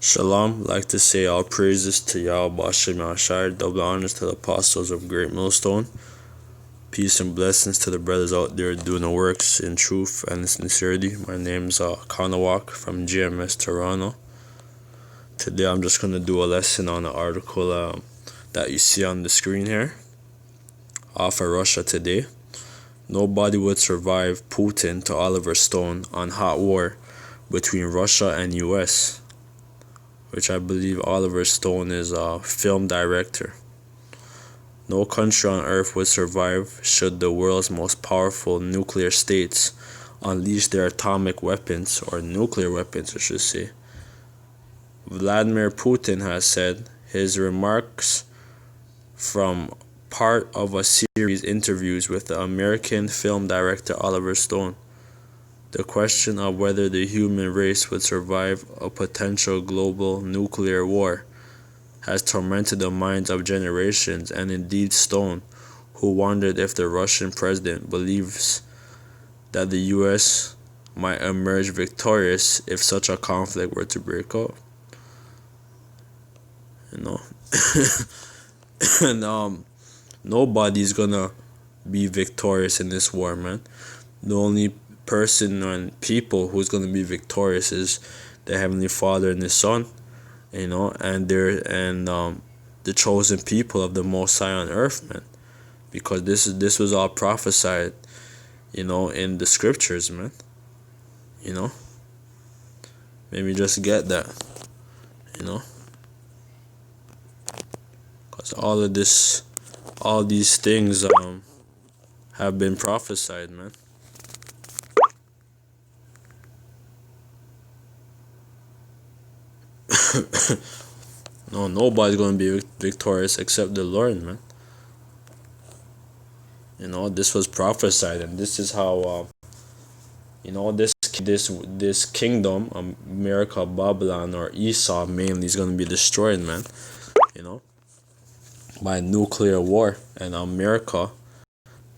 Shalom, like to say all praises to Yahweh Bashem Yahshai, double honors to the apostles of Great Millstone. Peace and blessings to the brothers out there doing the works in truth and sincerity. My name's Kanawak from GMS Toronto. Today I'm just going to do a lesson on the article that you see on the screen here. Off of Russia Today. Nobody would survive Putin to Oliver Stone on hot war between Russia and US. Which I believe Oliver Stone is a film director. No country on earth would survive should the world's most powerful nuclear states unleash their atomic weapons, or nuclear weapons I should say. Vladimir Putin has said his remarks from part of a series interviews with the American film director Oliver Stone. The question of whether the human race would survive a potential global nuclear war has tormented the minds of generations, and indeed Stone, who wondered if the Russian president believes that the US might emerge victorious if such a conflict were to break out. And nobody's gonna be victorious in this war, man. The only person and people who's going to be victorious is the Heavenly Father and His Son, and the chosen people of the Most High on earth, man. Because this was all prophesied, in the scriptures, man. Maybe just get that, because all these things have been prophesied, man. No, nobody's gonna be victorious except the Lord, man. This was prophesied, and this is how this kingdom, America, Babylon, or Esau mainly, is gonna be destroyed, man. By nuclear war, and America,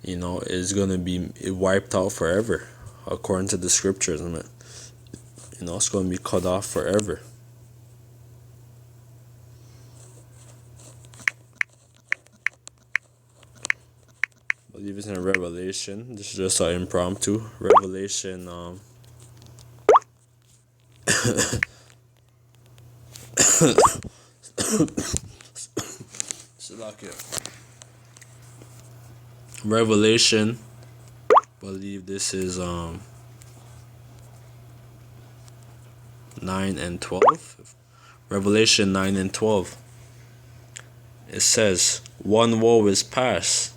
is gonna be wiped out forever, according to the scriptures, man. It's gonna be cut off forever. I believe it's in Revelation. This is just an impromptu. Revelation Revelation, believe this is 9 and 12. Revelation 9 and 12. It says, "One woe is past,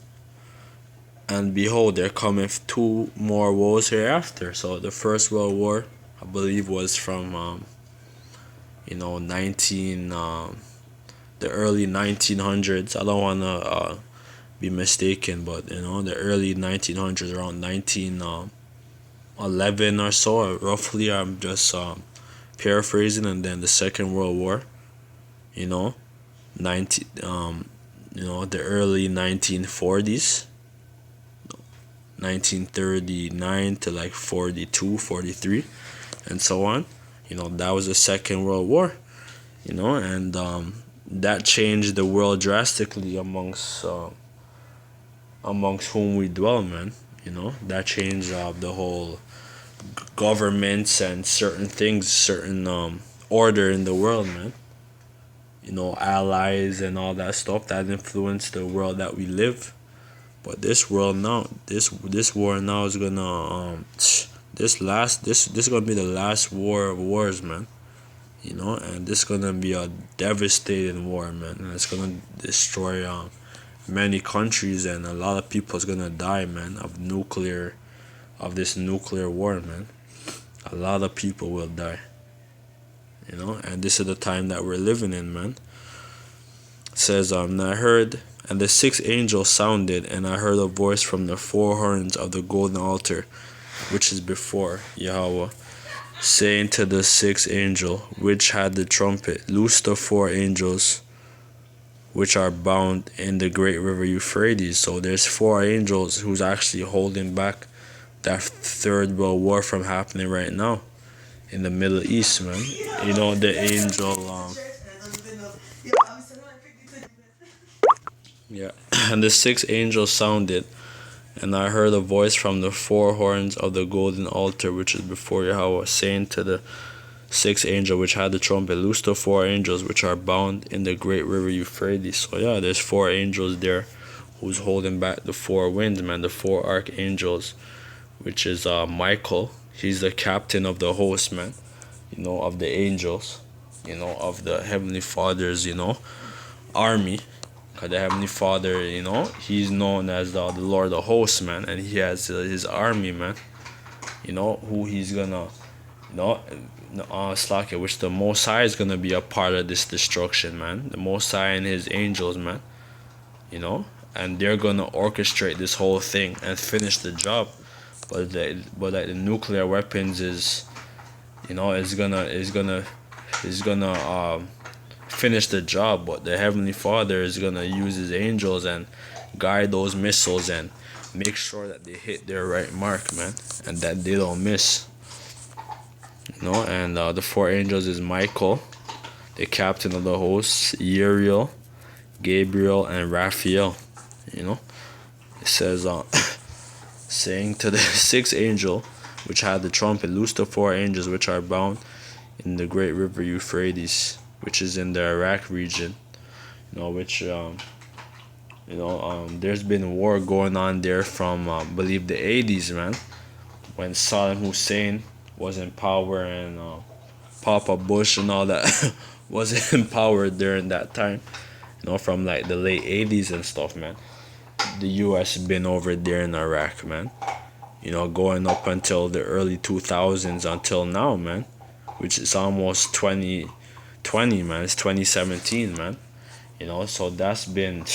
and behold, there cometh two more woes hereafter." So the first World War, I believe, was from the early 1900s. I don't wanna be mistaken, but the early 1900s, around 1911 or so, roughly. I'm just paraphrasing. And then the Second World War, the early 1940s. 1939 to like 42, 43, and so on. That was the Second World War, and that changed the world drastically amongst whom we dwell, man. That changed the whole governments and certain things, certain order in the world, man. Allies and all that stuff that influenced the world that we live. But this world now, this war now is gonna this is gonna be the last war of wars, man. And this is gonna be a devastating war, man. And it's gonna destroy many countries, and a lot of people is gonna die, man, of this nuclear war, man. A lot of people will die. And this is the time that we're living in, man. It says, and I heard, and the sixth angel sounded, and I heard a voice from the four horns of the golden altar, which is before Yahweh, saying to the sixth angel, which had the trumpet, loose the four angels which are bound in the great river Euphrates. So there's four angels who's actually holding back that third world war from happening right now. in the Middle East, man. You know, the angel, yeah. And the sixth angel sounded, and I heard a voice from the four horns of the golden altar which is before Yahweh, saying to the sixth angel which had the trumpet, loose the four angels which are bound in the great river Euphrates. So yeah, there's four angels there who's holding back the four winds, man. The four archangels, which is Michael. He's the captain of the host, man. You know, of the angels. You know, of the Heavenly Father's, army. Cause the Heavenly Father, he's known as the Lord of Hosts, man, and he has his army, man. Who he's gonna, you know, Slakia, which the Most High is gonna be a part of this destruction, man. The Most High and his angels, man. And they're gonna orchestrate this whole thing and finish the job. But like the nuclear weapons is gonna finish the job. But the Heavenly Father is gonna use his angels and guide those missiles and make sure that they hit their right mark, man, and that they don't miss. And the four angels is Michael, the captain of the hosts, Uriel, Gabriel, and Raphael. It says, saying to the sixth angel, which had the trumpet, loose the four angels which are bound in the great river Euphrates, which is in the Iraq region. There's been war going on there from, believe the 80s, man, when Saddam Hussein was in power and Papa Bush and all that was in power during that time. From like the late 80s and stuff, man. The U.S. been over there in Iraq, man. Going up until the early 2000s until now, man. Which is almost 2020, man. It's 2017, man. So that's been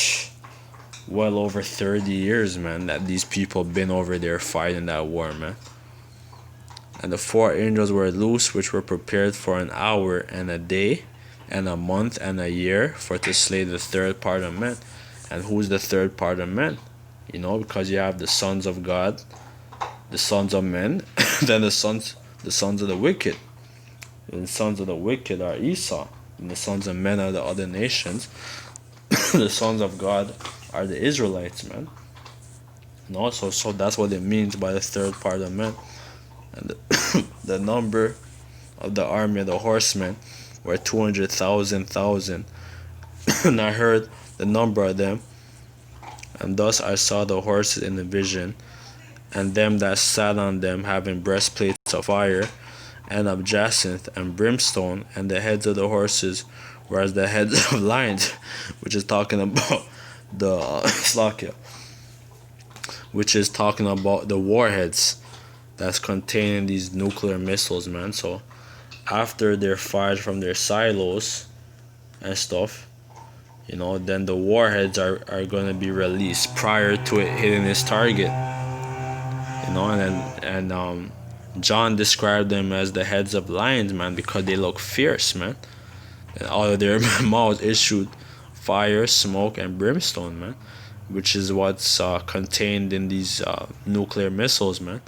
well over 30 years, man, that these people been over there fighting that war, man. And the four angels were loose, which were prepared for an hour and a day and a month and a year for to slay the third part of men. And who's the third part of men? Because you have the sons of God, the sons of men, then the sons of the wicked. And the sons of the wicked are Esau, and the sons of men are the other nations. The sons of God are the Israelites, man. So that's what it means by the third part of men. And the number of the army of the horsemen were 200,000. And I heard the number of them, and thus I saw the horses in the vision, and them that sat on them having breastplates of fire, and of jacinth and brimstone, and the heads of the horses were as the heads of lions, which is talking about the Slakia, which is talking about the warheads that's containing these nuclear missiles, man. So after they're fired from their silos and stuff, then the warheads are going to be released prior to it hitting its target. And John described them as the heads of lions, man, because they look fierce, man. And out of their mouths issued fire, smoke, and brimstone, man, which is what's contained in these nuclear missiles, man.